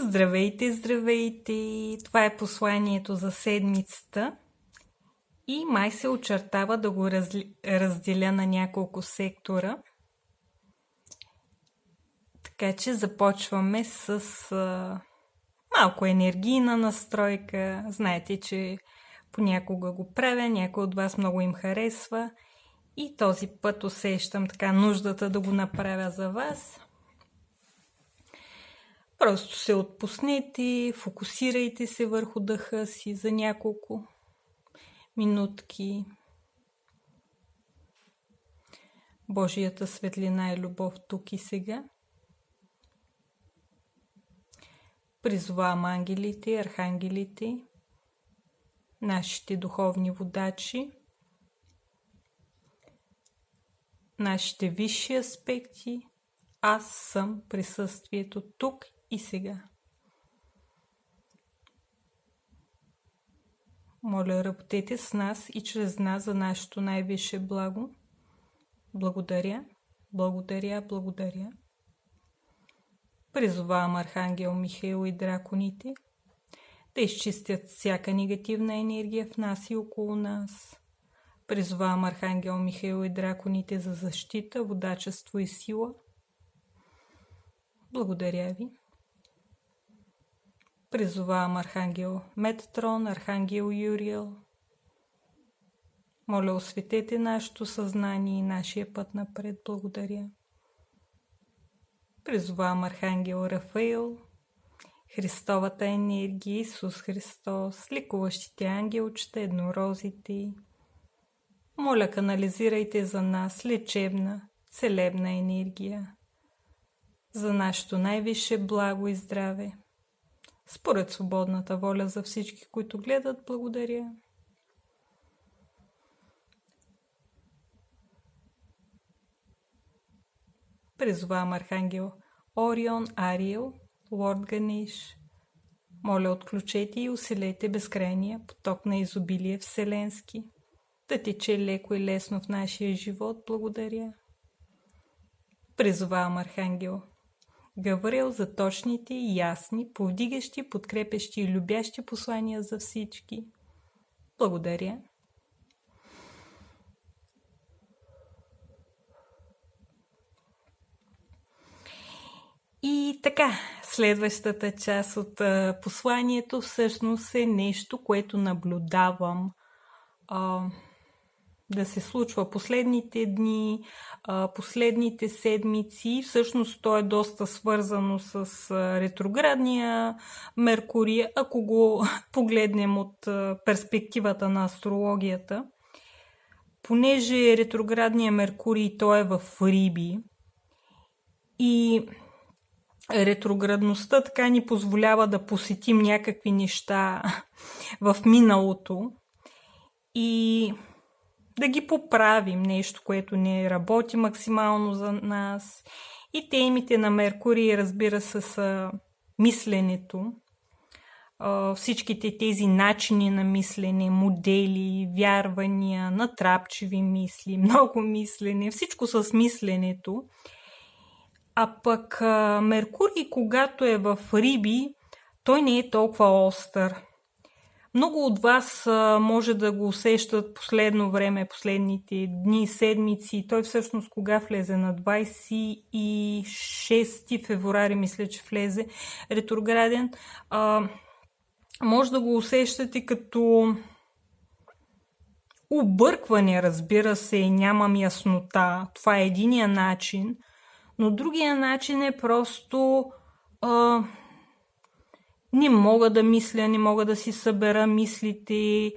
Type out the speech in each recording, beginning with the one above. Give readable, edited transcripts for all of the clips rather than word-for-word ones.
Здравейте, здравейте! Това е посланието за седмицата и май се очертава да го разделя на няколко сектора. Така че започваме с малко енергийна настройка. Знаете, че понякога го правя, някой от вас много им харесва и този път усещам така нуждата да го направя за вас. Просто се отпуснете, фокусирайте се върху дъха си за няколко минутки. Божията светлина и любов тук и сега. Призовавам ангелите, архангелите, нашите духовни водачи, нашите висши аспекти. Аз съм присъствието тук и сега. Моля, работете с нас и чрез нас за нашето най-висше благо. Благодаря, благодаря, благодаря. Призовавам Архангел Михаил и драконите да изчистят всяка негативна енергия в нас и около нас. Призовавам Архангел Михаил и драконите за защита, водачество и сила. Благодаря ви. Призовавам Архангел Метатрон, Архангел Юриел. Моля, осветете нашето съзнание и нашия път напред. Благодаря. Призовавам Архангел Рафаил, Христовата енергия, Исус Христос, ликуващите ангелчета, еднорозите. Моля, канализирайте за нас лечебна, целебна енергия, за нашето най-висше благо и здраве. Според свободната воля за всички, които гледат, благодаря. Призовавам Архангел Орион, Ариел, Лорд Ганеш. Моля, отключете и усилете безкрайния поток на изобилие вселенски, да тече леко и лесно в нашия живот, благодаря. Призовавам Архангел Гавриел за точните, ясни, повдигащи, подкрепящи и любящи послания за всички. Благодаря. И така, следващата част от посланието всъщност е нещо, което наблюдавам да се случва последните дни, последните седмици. Всъщност то е доста свързано с ретроградния Меркурий, ако го погледнем от перспективата на астрологията. Понеже ретроградния Меркурий той е в Риби и ретроградността така ни позволява да посетим някакви неща в миналото и да ги поправим, нещо, което не работи максимално за нас. И темите на Меркурий, разбира се, са мисленето, всичките тези начини на мислене, модели, вярвания, натрапчиви мисли, много мислене, всичко с мисленето. А пък Меркурий, когато е в Риби, той не е толкова остър. Много от вас може да го усещат последно време, последните дни, седмици. Той всъщност кога влезе? На 26 февруари, мисля, че влезе ретрограден. Може да го усещате като объркване, разбира се, нямам яснота. Това е единия начин. Но другия начин е просто не мога да мисля, не мога да си събера мислите.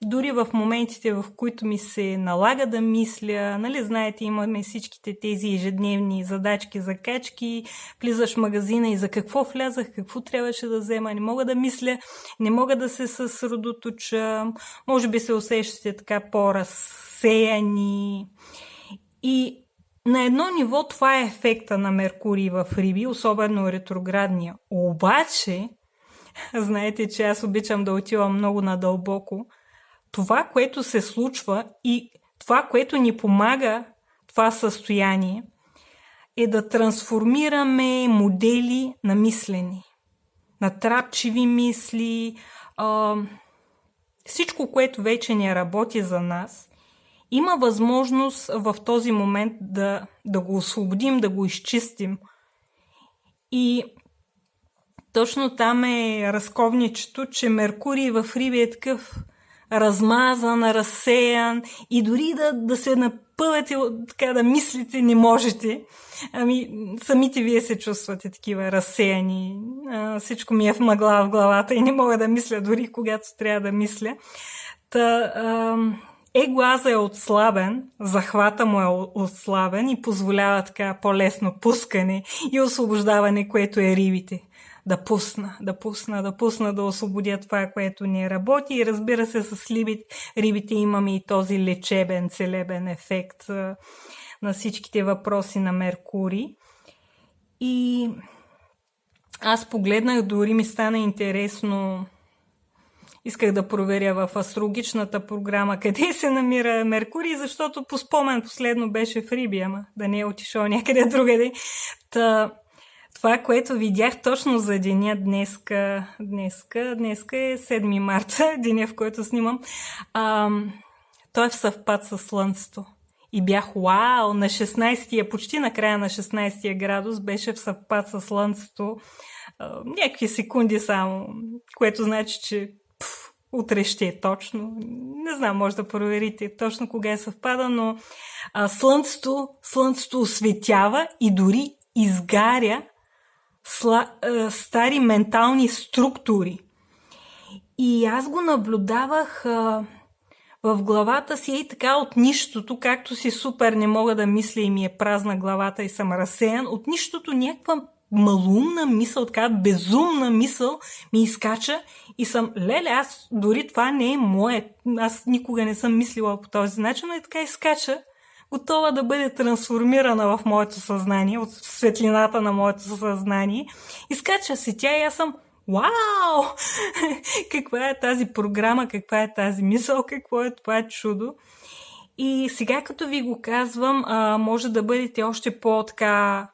Дори в моментите, в които ми се налага да мисля, нали, знаете, имаме всичките тези ежедневни задачки, закачки, влизаш в магазина и за какво влязах, какво трябваше да взема, не мога да мисля, не мога да се съсредоточа, може би се усещате така по-разсеяни. И на едно ниво това е ефекта на Меркурий в Риби, особено ретроградния. Обаче, знаете, че аз обичам да отивам много надълбоко, това, което се случва и това, което ни помага това състояние, е да трансформираме модели на мислене. Натрапчиви мисли, всичко, което вече не работи за нас, има възможност в този момент да го освободим, да го изчистим. И точно там е разковничето, че Меркурий в Риби е такъв размазан, разсеян и дори да се напъвате, така да мислите, не можете. Самите вие се чувствате такива разсеяни. Всичко ми е в мъгла в главата и не мога да мисля дори когато трябва да мисля. Еглаза е отслабен, захвата му е отслабен и позволява така по-лесно пускане и освобождаване, което е рибите. Да пусна, да освободя това, което не работи. И разбира се, с рибите имаме и този лечебен, целебен ефект на всичките въпроси на Меркурий. И аз погледнах, дори ми стана интересно, исках да проверя в астрологичната програма къде се намира Меркурий, защото по спомен последно беше в Риби, ама да не е отишъл някъде другаде. Това, което видях точно за деня днеска е 7 марта, деня, в който снимам, той е в съвпад с Слънцето. И бях, вау, на 16-я, почти на края на 16-я градус беше в съвпад с Слънцето. Някакви секунди само, което значи, че утре ще е точно. Не знам, може да проверите точно кога е съвпада, но Слънцето осветява и дори изгаря стари ментални структури. И аз го наблюдавах в главата си и така от нищото, както си супер не мога да мисля и ми е празна главата и съм разсеян, от нищото някаква малумна мисъл, така безумна мисъл ми изкача и съм, аз дори това не е мое, аз никога не съм мислила по този начин, но и така изкача, готова да бъде трансформирана в моето съзнание, от светлината на моето съзнание. Изкача се тя и аз съм, вау! Каква е тази програма, каква е тази мисъл, какво е това чудо. И сега като ви го казвам, може да бъдете още по-така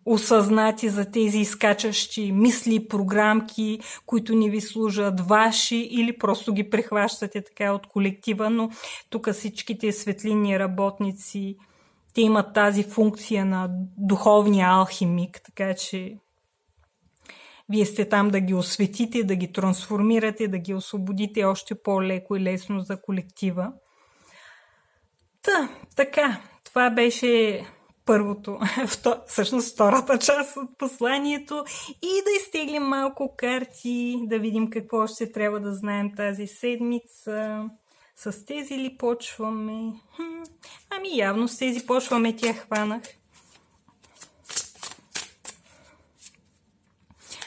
осъзнати за тези изкачащи мисли, програмки, които не ви служат ваши или просто ги прехващате така от колектива, но тук всичките светлинни работници, те имат тази функция на духовния алхимик, така че вие сте там да ги осветите, да ги трансформирате, да ги освободите още по-леко и лесно за колектива. Така, това беше първото, всъщност втората част от посланието и да изтеглим малко карти, да видим какво ще трябва да знаем тази седмица. С тези ли почваме? Явно с тези почваме, тя хванах.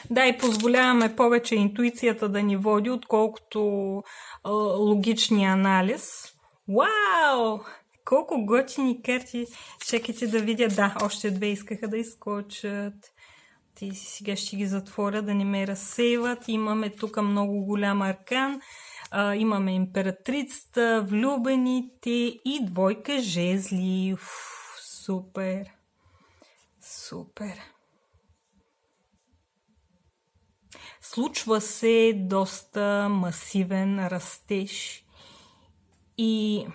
Да, и позволяваме повече интуицията да ни води, отколкото логичния анализ. Вау! Колко готини карти! Чакайте да видя. Да, още две искаха да изкочат. Тези сега ще ги затворя, да не ме разсейват. Имаме тук много голям аркан. Имаме императрицата, влюбените и двойка жезли. Супер! Супер! Случва се доста масивен растеж и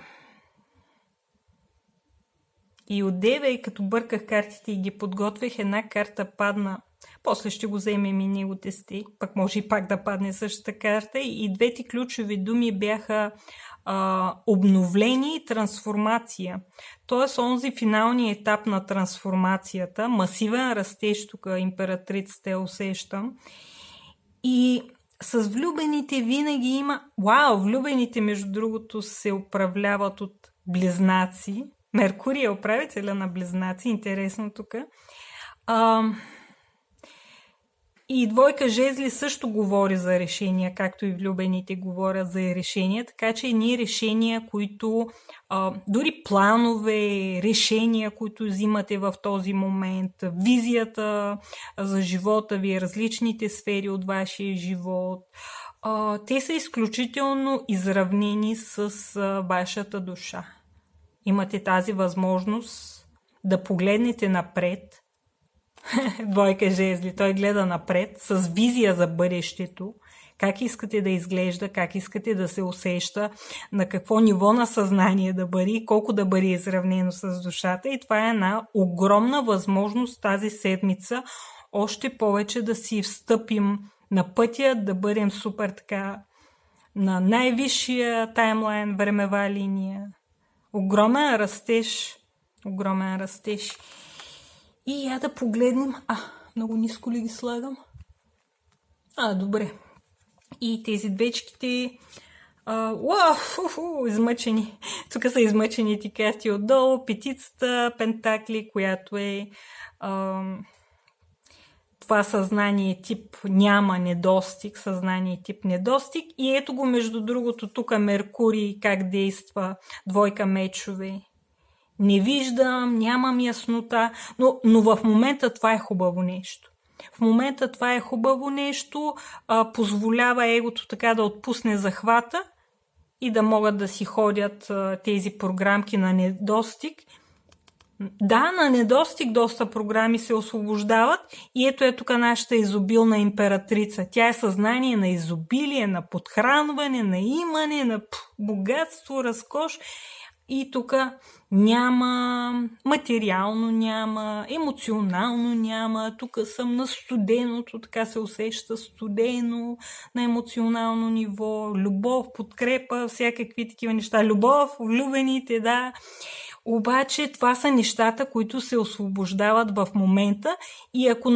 одеве, и като бърках картите и ги подготвях, една карта падна. После ще го вземем и него тести, пък може и пак да падне същата карта. И двете ключови думи бяха обновление и трансформация. Тоест, онзи финалният етап на трансформацията, масивен растеж, тук императрицата я усещам. И с влюбените винаги има... Влюбените, между другото, се управляват от близнаци. Меркурий е управителя на близнаци, интересно тук. И двойка жезли също говори за решения, както и влюбените говорят за решения, така че ние решения, които дори планове, решения, които взимате в този момент, визията за живота ви, различните сфери от вашия живот, те са изключително изравнени с вашата душа. Имате тази възможност да погледнете напред, двойка жезли. Той гледа напред с визия за бъдещето. Как искате да изглежда, как искате да се усеща, на какво ниво на съзнание да бъде, колко да бъде изравнено с душата. И това е една огромна възможност тази седмица още повече да си встъпим на пътя, да бъдем супер така на най-висшия таймлайн, времева линия. Огромен растеж. Огромен растеж. И я да погледнем. Много ниско ли ги слагам? Добре. И тези двечките... измъчени. Тук са измъчените карти отдолу. Петицата, пентакли, която е това съзнание тип няма недостиг, съзнание тип недостиг. И ето го между другото тук Меркурий как действа, двойка мечове. Не виждам, нямам яснота, но в момента това е хубаво нещо. В момента това е хубаво нещо, позволява егото така да отпусне захвата и да могат да си ходят тези програмки на недостиг. Да, на недостиг доста програми се освобождават и ето е тук нашата изобилна императрица. Тя е съзнание на изобилие, на подхранване, на имане, на богатство, разкош. И тук няма, материално няма, емоционално няма, тук съм на студеното, така се усеща студено, на емоционално ниво, любов, подкрепа, всякакви такива неща, любов, влюбените, да. Обаче това са нещата, които се освобождават в момента и ако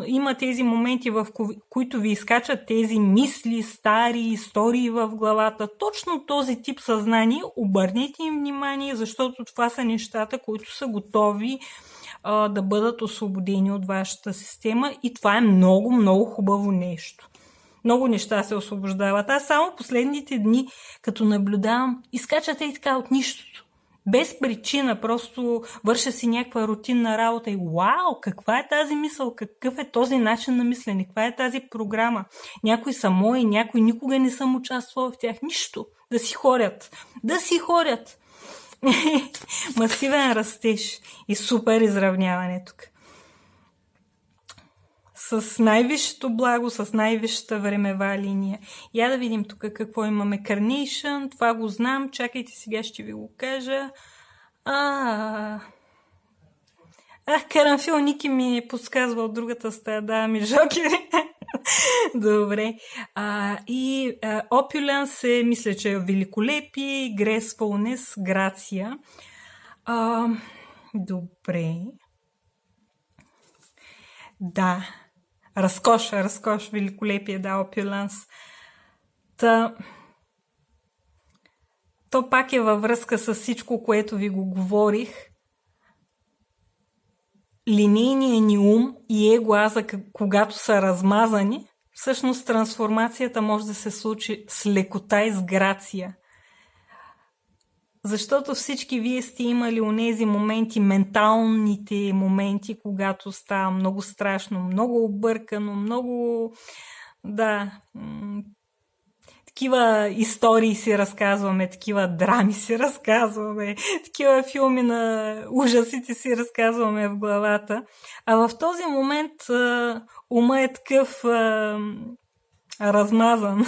има тези моменти, в които ви изкачат тези мисли, стари истории в главата, точно този тип съзнание, обърнете им внимание, защото това са нещата, които са готови да бъдат освободени от вашата система и това е много, много хубаво нещо. Много неща се освобождават. Аз само последните дни, като наблюдавам, изкачате и така от нищото. Без причина, просто върша си някаква рутинна работа и вау, каква е тази мисъл, какъв е този начин на мислене, каква е тази програма. Някои са мои, някои никога не съм участвала в тях. Нищо. Да си ходят. Да си ходят. Масивен растеж и супер изравняване тук. С най-висшето благо, с най-висшата времева линия. Я да видим тук какво имаме. Carnation, това го знам. Чакайте, сега ще ви го кажа. Карамфил Ники ми подсказва от другата стая. Да, ми жокери. Добре. И Opulence мисля, че е великолепие, Gracefulness, грация. Добре. Да. Разкош, великолепие, да, опюленс. То пак е във връзка с всичко, което ви го говорих. Линейният ни ум и его аза, когато са размазани, всъщност трансформацията може да се случи с лекота и с грация. Защото всички вие сте имали онези моменти, менталните моменти, когато става много страшно, много объркано, много, такива истории си разказваме, такива драми си разказваме, такива филми на ужасите си разказваме в главата. А в този момент ума е такъв размазан,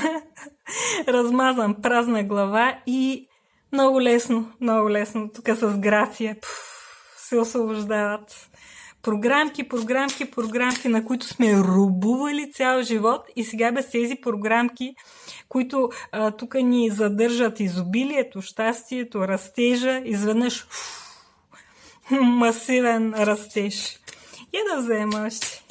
размазан, празна глава и много лесно, тук с грация се освобождават програмки, на които сме рубували цял живот и сега без тези програмки, които тук ни задържат изобилието, щастието, растежа, изведнъж масивен растеж. И да взема още.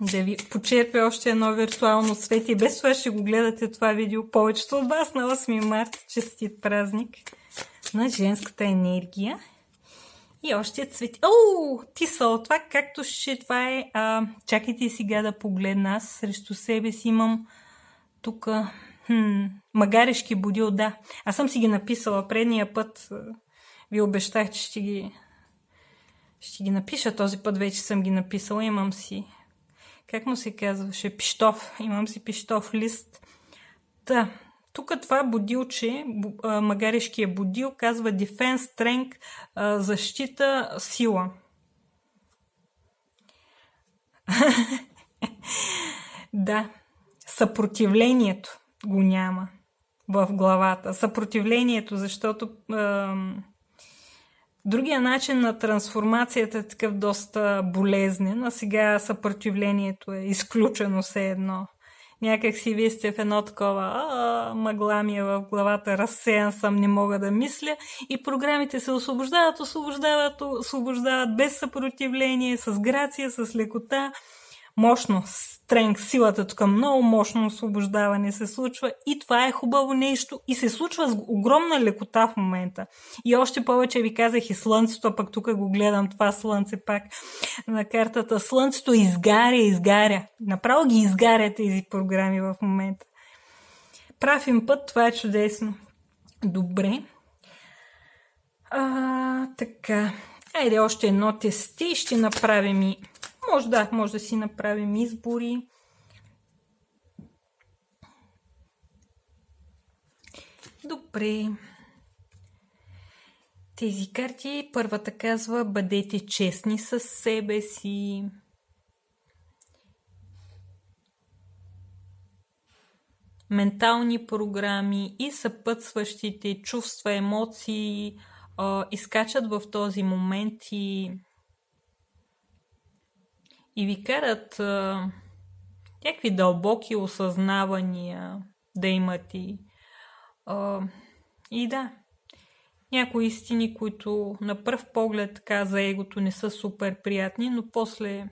Да ви почерпя още едно виртуално цвете. И без това ще го гледате това видео повечето от вас на 8 март. Честит празник на женската енергия. И още цвети. Тисъл, това както ще, това е... чакайте сега да погледна. Аз срещу себе си имам тук магарешки будил, да. Аз съм си ги написала предния път. Ви обещах, че ще ги напиша. Този път вече съм ги написала. Имам си... Как му се казваше? Пищов. Имам си пищов лист. Тук това будилче, магарешкия будил, казва Defense, Strength, защита, сила. Да, съпротивлението го няма в главата. Съпротивлението, защото другия начин на трансформацията е такъв доста болезнен, а сега съпротивлението е изключено все едно. Някак си вие сте в едно такова мъгла ми е в главата, разсеян съм, не мога да мисля и програмите се освобождават без съпротивление, с грация, с лекота. Мощно, стренг, силата тук, много мощно освобождаване се случва и това е хубаво нещо и се случва с огромна лекота в момента. И още повече ви казах и слънцето, а пък тук го гледам това слънце пак на картата. Слънцето изгаря. Направо ги изгаря тези програми в момента. Прав им път, това е чудесно. Добре. Така. Айде още едно тести, ще направим и може да си направим избори. Добре. Тези карти, първата казва, бъдете честни с себе си. Ментални програми и съпътстващите чувства, емоции изкачат в този момент и ви карат някакви дълбоки осъзнавания да имат и да, някои истини, които на пръв поглед така за егото не са супер приятни, но после,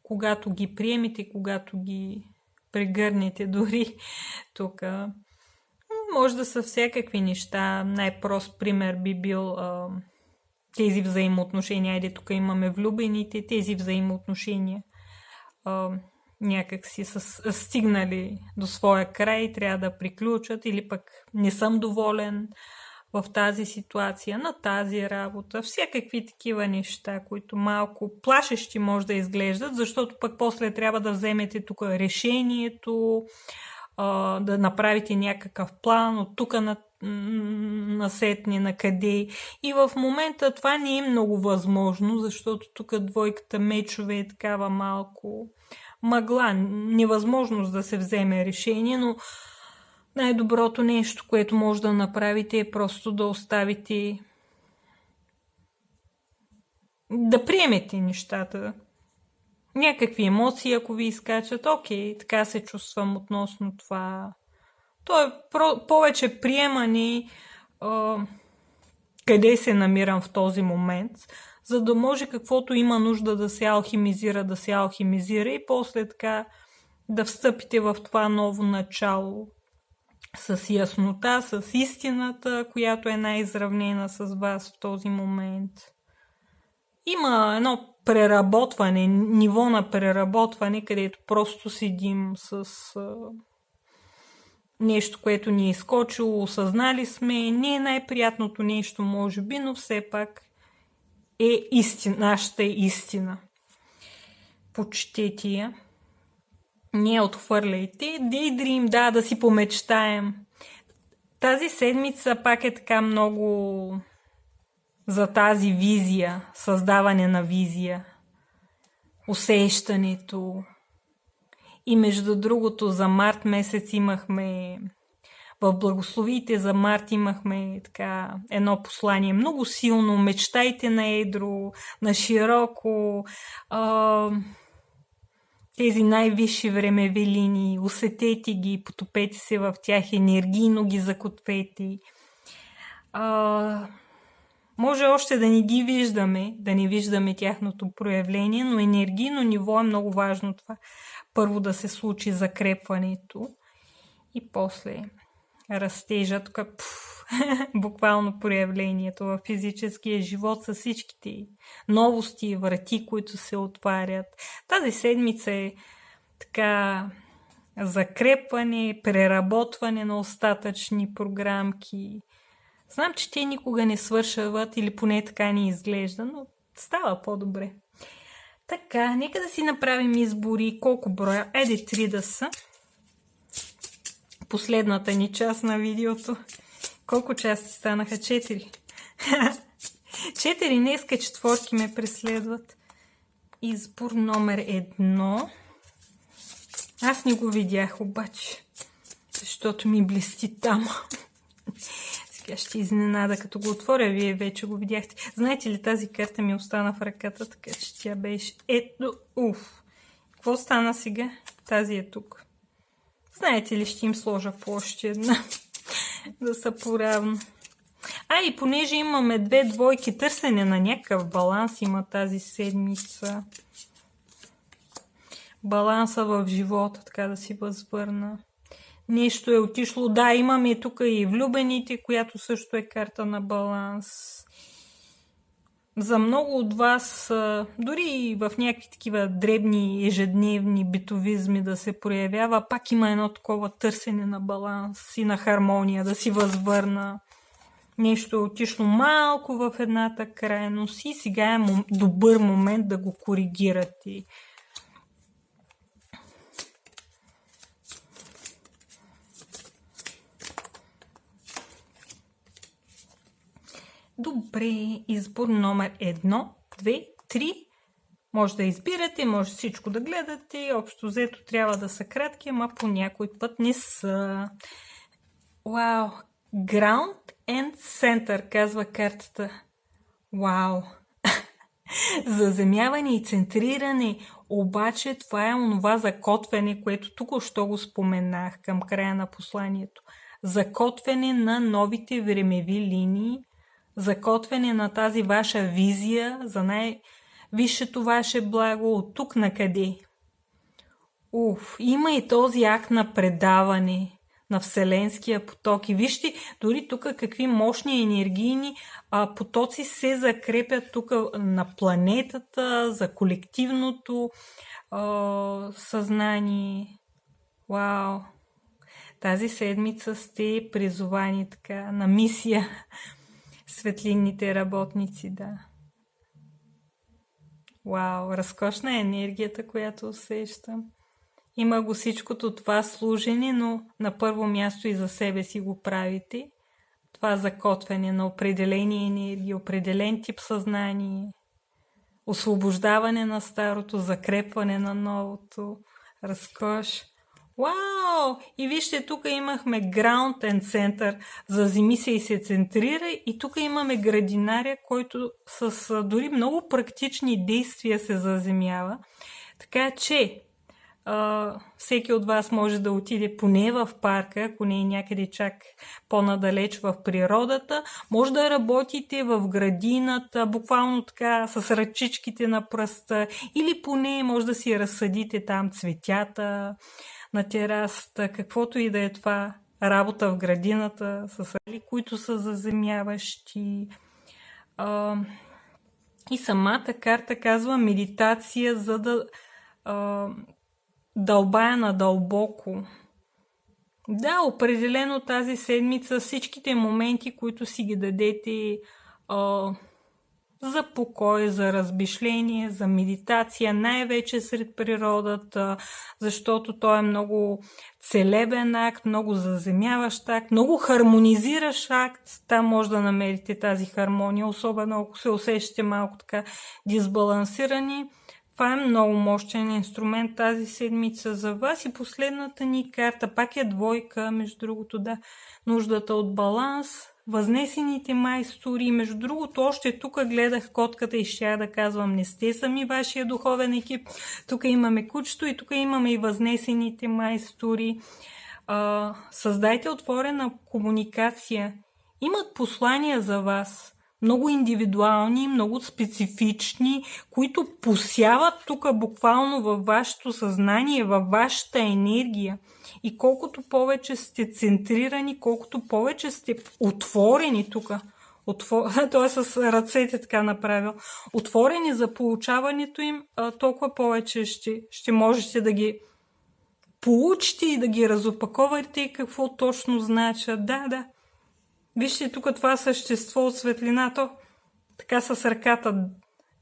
когато ги приемете, когато ги прегърнете дори тук, може да са всякакви неща. Най-прост пример би бил тези взаимоотношения. Айде, тук имаме влюбените, тези взаимоотношения някак си са стигнали до своя край и трябва да приключат, или пък не съм доволен в тази ситуация, на тази работа, всякакви такива неща, които малко плашещи може да изглеждат, защото пък после трябва да вземете тук решението, да направите някакъв план от тук насетне на къде. И в момента това не е много възможно, защото тук двойката мечове е такава малко мъгла, невъзможност да се вземе решение, но най-доброто нещо, което може да направите е просто да оставите да приемете нещата. Някакви емоции, ако ви изкачат, окей, така се чувствам относно това. То е повече приемане къде се намирам в този момент, за да може каквото има нужда да се алхимизира и после така да встъпите в това ново начало с яснота, с истината, която е най-изравнена с вас в този момент. Има едно преработване, ниво на преработване, където просто седим с нещо, което ни е изкочило, осъзнали сме. Не е най-приятното нещо, може би, но все пак е нашата истина. Почетете я. Не отхвърляйте. Daydream, да си помечтаем. Тази седмица пак е така много за тази визия, създаване на визия, усещането. И между другото за март месец имахме, в благословиите за март имахме така едно послание много силно. Мечтайте на едро, на широко, тези най-висши времеви линии, усетете ги, потопете се в тях, енергийно ги закответе. Може още да не ги виждаме, да не виждаме тяхното проявление, но енергийно ниво е много важно това. Първо да се случи закрепването и после растежа, тук буквално проявлението в физическия живот с всичките новости и врати, които се отварят. Тази седмица е така закрепване, преработване на остатъчни програмки. Знам, че те никога не свършват или поне така ни изглежда, но става по-добре. Така, нека да си направим избори. Колко броя? Еде 3 да са. Последната ни част на видеото. Колко части станаха? 4. 4 днеска четворки ме преследват. Избор номер 1. Аз не го видях обаче, защото ми блести там. Сега ще изненада, като го отворя. Вие вече го видяхте. Знаете ли, тази карта ми остана в ръката, така че тя беше... Ето, Какво стана сега? Тази е тук. Знаете ли, ще им сложа по още една, да са поравно. И понеже имаме 2 двойки, търсене на някакъв баланс има тази седмица. Баланса в живота, така да си възвърна. Нещо е отишло. Да, имаме тук и влюбените, която също е карта на баланс. За много от вас, дори и в някакви такива дребни, ежедневни битовизми да се проявява, пак има едно такова търсене на баланс и на хармония, да си възвърна. Нещо е отишло малко в едната крайност и сега е добър момент да го коригирате. Добре, избор номер 1, 2, 3. Може да избирате, може всичко да гледате. Общо взето трябва да са кратки, ама по някой път не са. Вау! Ground and Center, казва картата. Вау! Заземяване и центриране. Обаче това е онова закотвяне, което тук-що го споменах към края на посланието. Закотвяне на новите времеви линии, закотвяне на тази ваша визия за най-висшето ваше благо от тук накъде. Има и този акт на предаване на Вселенския поток. И вижте, дори тук какви мощни енергийни потоци се закрепят тук на планетата, за колективното съзнание. Вау! Тази седмица сте призовани така на мисия. Светлинните работници, да. Вау, разкошна е енергията, която усещам. Има го всичкото това служене, но на първо място и за себе си го правите. Това закотвяне на определени енергии, определен тип съзнание, освобождаване на старото, закрепване на новото, разкош. Вау! И вижте, тук имахме Ground and Center, заземи се и се центрира, и тук имаме градинаря, който с дори много практични действия се заземява. Така че всеки от вас може да отиде поне в парка, ако не е някъде чак по-надалеч в природата. Може да работите в градината, буквално така с ръчичките на пръста, или поне може да си разсадите там цветята на терасата, каквото и да е това, работа в градината с али, които са заземяващи. И самата карта казва медитация, за да дълбая надълбоко. Да, определено тази седмица всичките моменти, които си ги дадете за покой, за размишление, за медитация, най-вече сред природата, защото той е много целебен акт, много заземяващ акт, много хармонизиращ акт. Там може да намерите тази хармония, особено ако се усещате малко така дисбалансирани. Това е много мощен инструмент тази седмица за вас. И последната ни карта пак е двойка, между другото, да, нуждата от баланс, възнесените майстори. Между другото, още тук гледах котката и ще да казвам, не сте сами вашия духовен екип. Тук имаме кучето и тук имаме и възнесените майстори. Създайте отворена комуникация. Имат послания за вас. Много индивидуални, много специфични, които посяват тук буквално във вашето съзнание, във вашата енергия. И колкото повече сте центрирани, колкото повече сте отворени тук, той с ръцете така направил, отворени за получаването им, толкова повече ще можете да ги получите и да ги разопаковате и какво точно значат. Да. Вижте тук това същество от светлината, така с ръката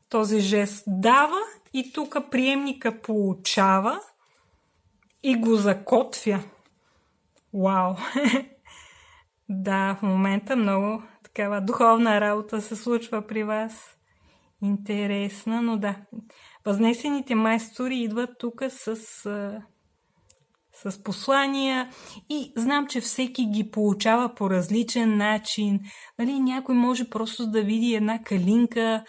този жест дава и тук приемника получава и го закотвя. Вау! Да, в момента много такава духовна работа се случва при вас. Интересна, но да. Възнесените майстори идват тук с послания и знам, че всеки ги получава по различен начин. Нали, някой може просто да види една калинка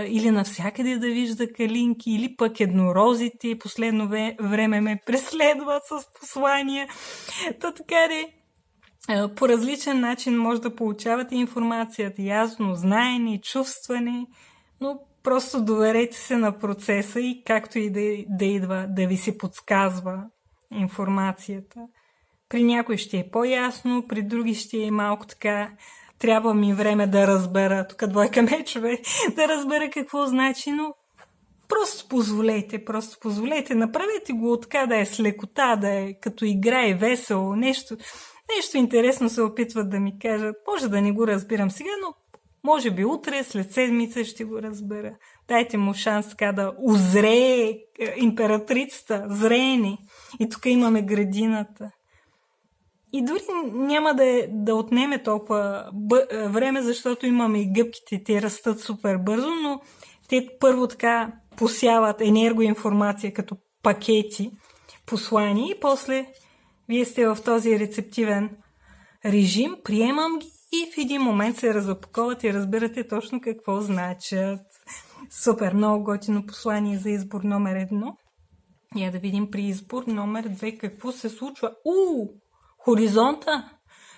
или навсякъде да вижда калинки, или пък еднорозите последно време ме преследват с послания. То така де, по различен начин може да получавате информацията, ясно, знаене, чувстване, но просто доверете се на процеса и както и да идва, да ви се подсказва информацията. При някой ще е по-ясно, при други ще е малко така, трябва ми време да разбера, тук двойка мечове, да разбера какво значи, но просто позволете, направете го така да е с лекота, да е като игра и весело, нещо интересно се опитват да ми кажат. Може да не го разбирам сега, но може би утре, след седмица ще го разбера. Дайте му шанс така да узрее императрицата, зреене. И тук имаме градината. И дори няма да отнеме толкова време, защото имаме и гъбките, те растат супер бързо, но те първо така посяват енергоинформация като пакети, послания и после вие сте в този рецептивен режим, приемам ги и в един момент се разопаковат и разбирате точно какво значат. Супер, много готино послание за избор номер 1. Я да видим при избор номер 2 какво се случва.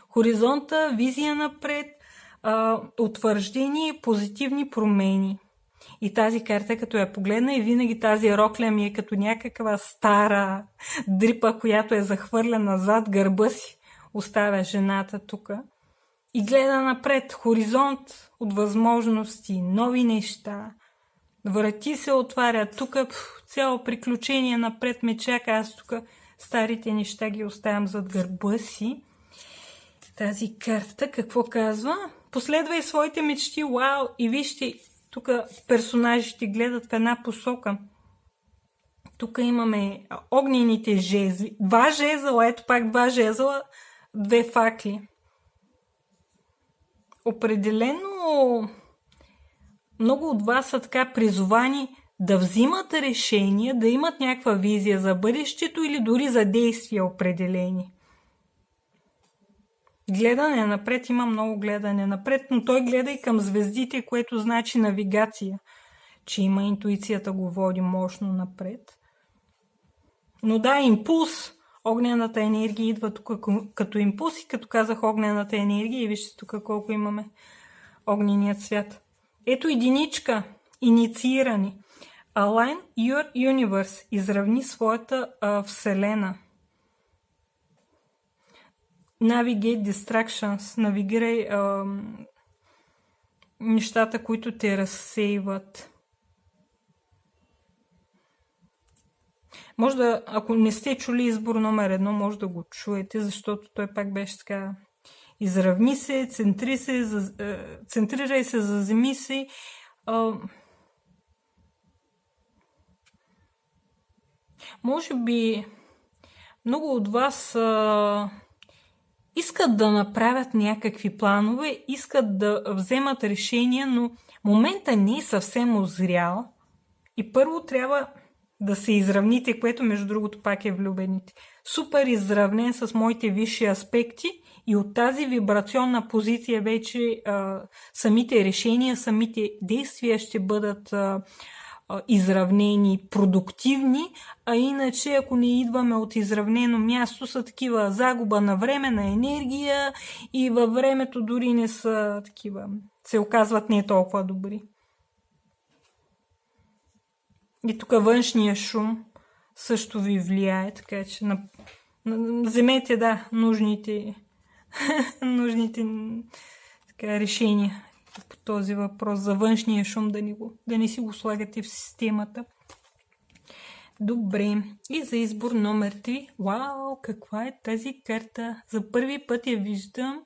Хоризонта, визия напред, утвърждение, позитивни промени. И тази карта, като я погледна, и винаги тази рокля ми е като някаква стара дрипа, която е захвърлена зад гърба си. Оставя жената тук. И гледа напред. Хоризонт от възможности, нови неща. Врати се отварят. Тук цяло приключение напред ме чака. Аз тук старите неща ги оставям зад гърба си. Тази карта какво казва? Последвай своите мечти. Вау! И вижте, тук персонажите гледат в една посока. Тук имаме огнените жезли. 2 жезла, ето пак 2 жезла, 2 факли. Определено много от вас са така призовани да взимат решения, да имат някаква визия за бъдещето или дори за действия определени. Гледане напред, има много гледане напред, но той гледа и към звездите, което значи навигация, че има интуицията го води мощно напред. Но да, импулс. Огнената енергия идва тук като импулс и като казах огнената енергия и вижте тук колко имаме огненият цвят. Ето единичка. Иницииране. Align your universe. Изравни своята вселена. Navigate distractions. Навигирай нещата, които те разсейват. Може да, ако не сте чули избор номер 1, може да го чуете, защото той пак беше така. Изравни се, центрирай се, заземи се. Може би много от вас искат да направят някакви планове, искат да вземат решения, но момента не е съвсем озрял и първо трябва да се изравните, което между другото пак е влюбените. Супер изравнен с моите висши аспекти и от тази вибрационна позиция вече самите решения, самите действия ще бъдат изравнени, продуктивни, а иначе ако не идваме от изравнено място са такива загуба на време, на енергия и във времето дори не са такива, се оказват не толкова добри. И тук външния шум също ви влияе, така че вземете нужните така, решения по този въпрос за външния шум, да не си го слагате в системата. Добре. И за избор номер 3. Вау, каква е тази карта? За първи път я виждам.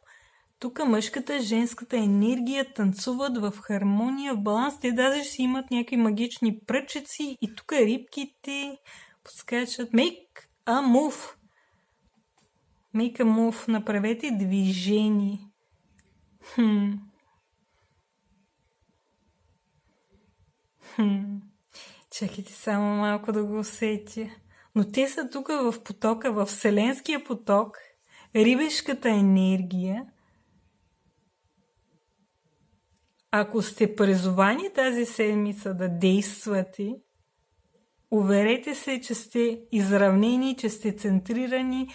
Тук мъжката, женската енергия танцуват в хармония, в баланс. Те даже си имат някакви магични пръчици и тук рибките подскачат. Make a move. Make a move. Направете движение. Чакайте само малко да го усетя. Но те са тук в потока, в Вселенския поток, рибешката енергия. Ако сте призовани тази седмица да действате, уверете се, че сте изравнени, че сте центрирани,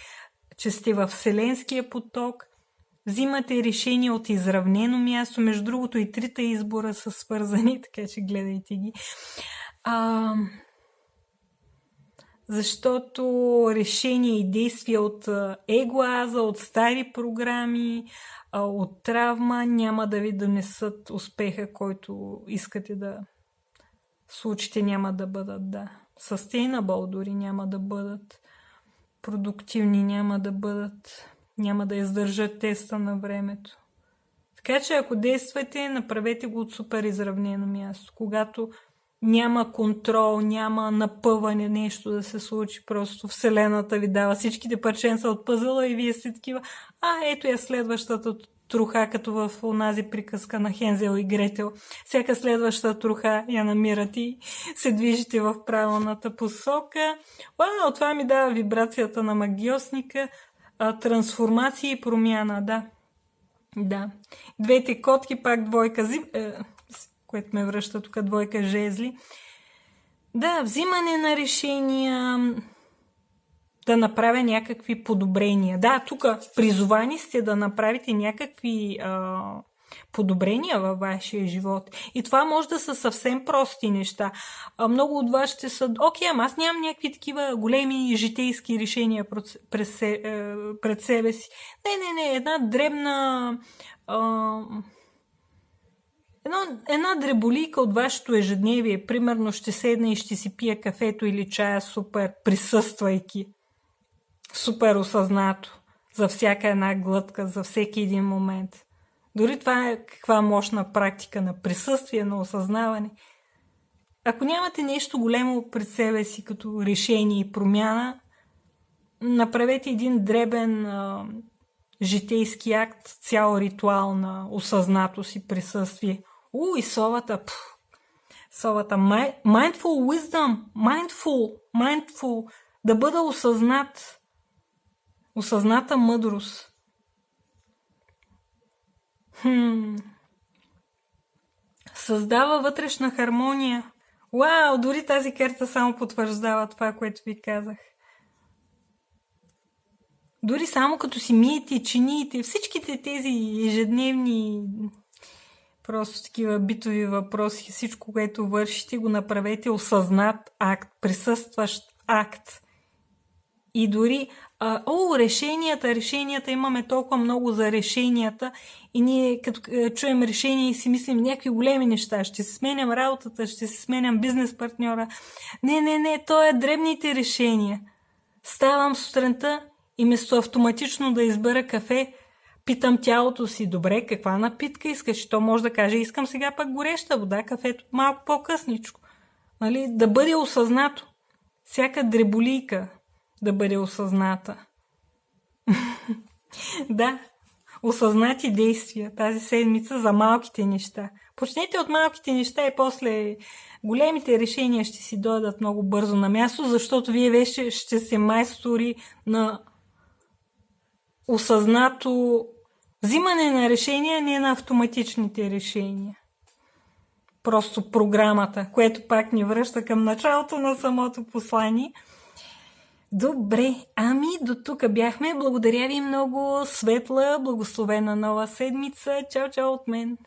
че сте в Вселенския поток. Взимате решение от изравнено място. Между другото и трите избора са свързани, така че гледайте ги. Защото решения и действия от егоаза, от стари програми, от травма няма да ви донесат успеха, който искате да случите, няма да бъдат, sustainable дори няма да бъдат, продуктивни няма да бъдат, няма да издържат теста на времето. Така че ако действате, направете го от супер изравнено място, когато няма контрол, няма напъване, нещо да се случи, просто Вселената ви дава всичките парченца от пъзела и вие сте такива, ето я следващата труха, като в онази приказка на Хензел и Гретел. Всяка следваща труха я намирате и се движите в правилната посока. Това ми дава вибрацията на магиосника, трансформация и промяна, да. Двете котки, пак двойка което ме връща тук, двойка жезли. Да, взимане на решения, да направя някакви подобрения. Да, тук призовани сте да направите някакви подобрения във вашия живот. И това може да са съвсем прости неща. Много от вас ще са, аз нямам някакви такива големи житейски решения пред себе си. Не, една дребна... Една дреболийка от вашето ежедневие, примерно ще седне и ще си пие кафето или чая супер присъствайки, супер осъзнато, за всяка една глътка, за всеки един момент. Дори това е каква мощна практика на присъствие, на осъзнаване. Ако нямате нещо големо пред себе си като решение и промяна, направете един дребен житейски акт, цял ритуал на осъзнатост и присъствие. И совата. Совата. Mindful wisdom. Mindful. Да бъда осъзнат. Осъзната мъдрост. Създава вътрешна хармония. Дори тази карта само потвърждава това, което ви казах. Дори само като си миете, чиниете, всичките тези ежедневни просто такива битови въпроси, всичко, което вършите, го направете осъзнат акт, присъстващ акт. И дори, решенията, имаме толкова много за решенията и ние като чуем решения и си мислим някакви големи неща, ще се сменям работата, ще се сменям бизнес партньора. Не, то е дребните решения. Ставам сутринта и вместо автоматично да избера кафе, питам тялото си, добре, каква напитка искаш? То може да каже, искам сега пък гореща вода, кафето малко по-късничко. Да бъде осъзнато. Всяка дреболийка да бъде осъзната. Да, осъзнати действия тази седмица за малките неща. Почнете от малките неща и после големите решения ще си дойдат много бързо на място, защото вие вече ще се майстори на осъзнато взимане на решения, не на автоматичните решения. Просто програмата, което пак ни връща към началото на самото послание. Добре, до тук бяхме. Благодаря ви много. Светла, благословена нова седмица. Чао от мен.